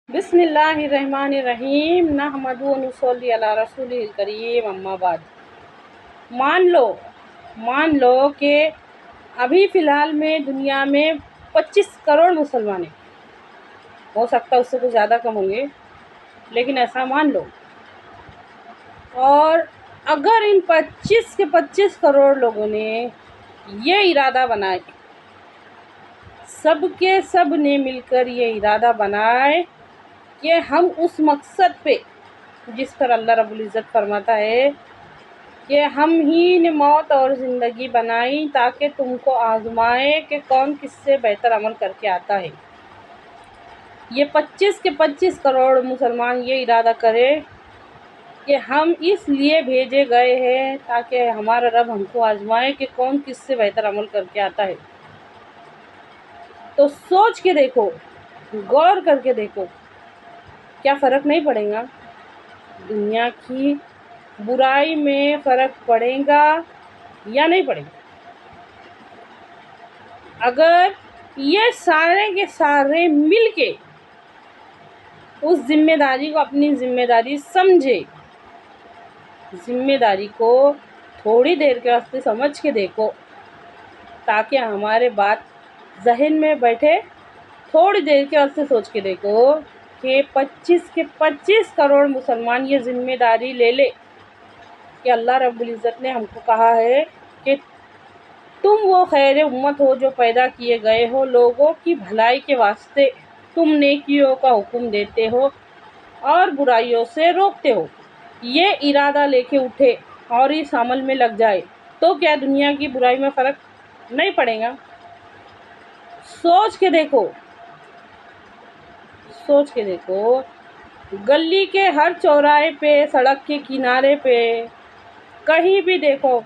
بسم اللہ الرحمن الرحیم نحمدہ و نصلی علی رسول الکریم اما بعد۔ مان لو کہ ابھی فی الحال میں دنیا میں 25 کروڑ مسلمان ہیں، ہو سکتا ہے اس سے کچھ زیادہ کم ہوں گے، لیکن ایسا مان لو۔ اور اگر ان 25 کے 25 کروڑ لوگوں نے یہ ارادہ بنائے، سب کے سب نے مل کر یہ ارادہ بنائے کہ ہم اس مقصد پہ جس پر اللہ رب العزت فرماتا ہے کہ ہم ہی نے موت اور زندگی بنائی تاکہ تم کو آزمائے کہ کون کس سے بہتر عمل کر کے آتا ہے۔ یہ 25 کے 25 کروڑ مسلمان یہ ارادہ کرے کہ ہم اس لیے بھیجے گئے ہیں تاکہ ہمارا رب ہم کو آزمائے کہ کون کس سے بہتر عمل کر کے آتا ہے۔ تو سوچ کے دیکھو، غور کر کے دیکھو، کیا فرق نہیں پڑے گا؟ دنیا کی برائی میں فرق پڑے گا یا نہیں پڑے گا؟ اگر یہ سارے کے سارے مل کے اس ذمہ داری کو اپنی ذمہ داری سمجھے، ذمہ داری کو تھوڑی دیر کے واسطے سمجھ کے دیکھو تاکہ ہمارے بات ذہن میں بیٹھے، تھوڑی دیر کے واسطے سوچ کے دیکھو کہ 25 کے 25 کروڑ مسلمان یہ ذمہ داری لے لے کہ اللہ رب العزت نے ہم کو کہا ہے کہ تم وہ خیر امت ہو جو پیدا کیے گئے ہو لوگوں کی بھلائی کے واسطے، تم نیکیوں کا حکم دیتے ہو اور برائیوں سے روکتے ہو۔ یہ ارادہ لے کے اٹھے اور اس عمل میں لگ جائے تو کیا دنیا کی برائی میں فرق نہیں پڑے گا؟ سوچ کے دیکھو، سوچ کے دیکھو، گلی کے ہر چوراہے پہ، سڑک کے کنارے پہ، کہیں بھی دیکھو،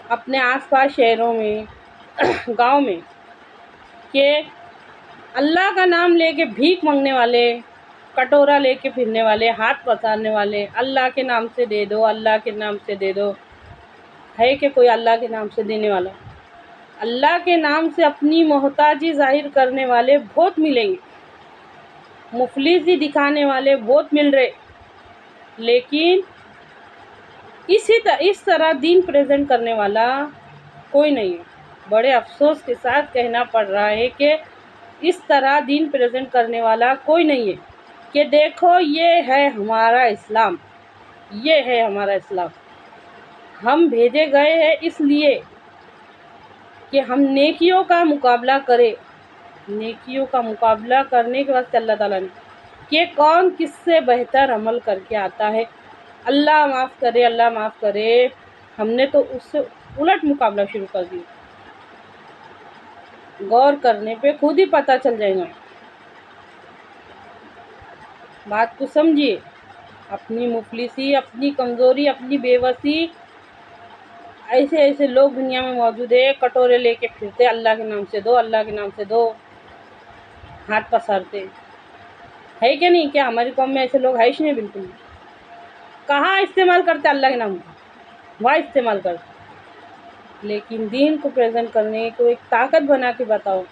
اپنے آس پاس شہروں میں، گاؤں میں، کہ اللہ کا نام لے کے بھیک مانگنے والے، کٹورا لے کے پھرنے والے، ہاتھ پسارنے والے، اللہ کے نام سے دے دو، اللہ کے نام سے دے دو، ہے کہ کوئی اللہ کے نام سے دینے والا؟ اللہ کے نام سے اپنی محتاجی ظاہر کرنے والے بہت ملیں گے، مفلسی دکھانے والے بہت مل رہے، لیکن اس طرح دین پریزنٹ کرنے والا کوئی نہیں ہے۔ بڑے افسوس کے ساتھ کہنا پڑ رہا ہے کہ اس طرح دین پریزنٹ کرنے والا کوئی نہیں ہے کہ دیکھو یہ ہے ہمارا اسلام، یہ ہے ہمارا اسلام۔ ہم بھیجے گئے ہیں اس لیے کہ ہم نیکیوں کا مقابلہ کریں، نیکیوں کا مقابلہ کرنے کے واسطے اللہ تعالیٰ نے کہ کون کس سے بہتر عمل کر کے آتا ہے۔ اللہ معاف کرے، اللہ معاف کرے، ہم نے تو اس سے الٹ مقابلہ شروع کر دیا۔ غور کرنے پہ خود ہی پتہ چل جائے گا۔ بات کو سمجھیے، اپنی مفلسی، اپنی کمزوری، اپنی بے بسی، ایسے لوگ دنیا میں موجود ہیں، کٹورے لے کے پھرتے، اللہ کے نام سے دو، اللہ کے نام سے دو، ہاتھ پسارتے، ہے کہ نہیں؟ کیا ہماری قوم میں ایسے لوگ ہے ہی نہیں؟ بالکل کہاں استعمال کرتے اللہ کے نام کو؟ وہاں استعمال کرتے، لیکن دین کو پریزنٹ کرنے کو ایک طاقت بنا کے بتاؤ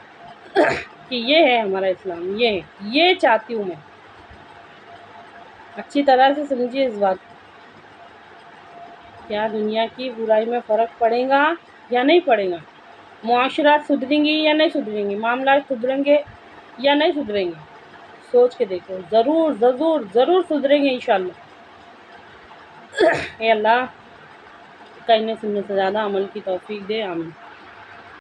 کہ یہ ہے ہمارا اسلام، یہ ہے، یہ چاہتی ہوں میں۔ اچھی طرح سے سمجھیے اس بات کو۔ کیا دنیا کی برائی میں فرق پڑے گا یا نہیں پڑے گا؟ معاشرات سدھریں گی یا نہیں سدھریں گی؟ معاملات سدھریں گے یا نہیں سدھریں گے؟ سوچ کے دیکھو، ضرور ضرور ضرور سدھریں گے انشاءاللہ۔ اے اللہ کہنے سننے سے زیادہ عمل کی توفیق دے، آمین۔